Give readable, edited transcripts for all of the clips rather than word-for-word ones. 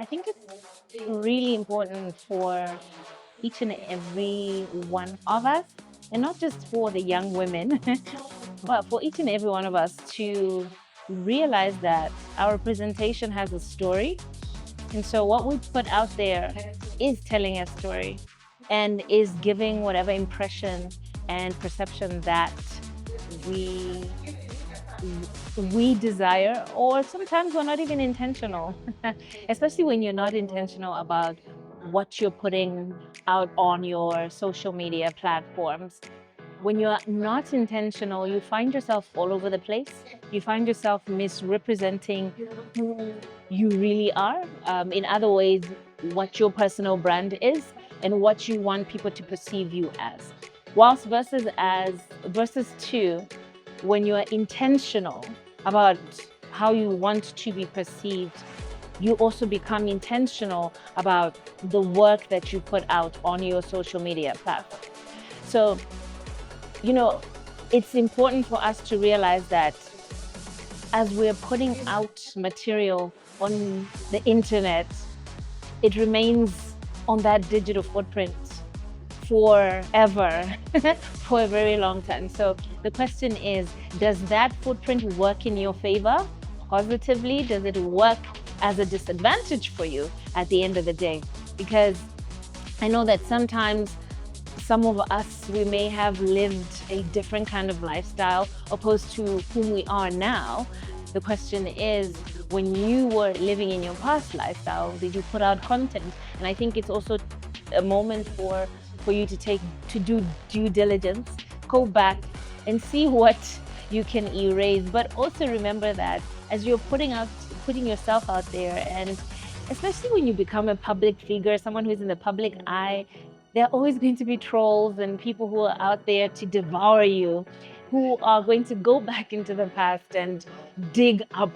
I think it's really important for each and every one of us, and not just for the young women, but for each and every one of us to realize that our presentation has a story. And so what we put out there is telling a story and is giving whatever impression and perception that we we desire, or sometimes we're not even intentional, especially when you're not intentional about what you're putting out on your social media platforms. When you're not intentional, you find yourself all over the place. You find yourself misrepresenting who you really are. In other ways, what your personal brand is and what you want people to perceive you as. Whilst versus two, when you are intentional about how you want to be perceived, you also become intentional about the work that you put out on your social media platform. So, you know, it's important for us to realize that as we're putting out material on the internet, it remains on that digital footprint forever, for a very long time. So the question is, does that footprint work in your favor positively? Does it work as a disadvantage for you at the end of the day? Because I know that sometimes some of us, we may have lived a different kind of lifestyle opposed to whom we are now. The question is, when you were living in your past lifestyle, did you put out content? And I think it's also a moment for you to do due diligence, go back and see what you can erase. But also remember that as you're putting yourself out there, and especially when you become a public figure, someone who's in the public eye, there are always going to be trolls and people who are out there to devour you, who are going to go back into the past and dig up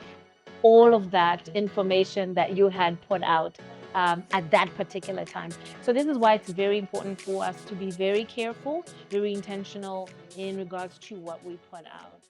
all of that information that you had put out at that particular time. So this is why it's very important for us to be very careful, very intentional in regards to what we put out.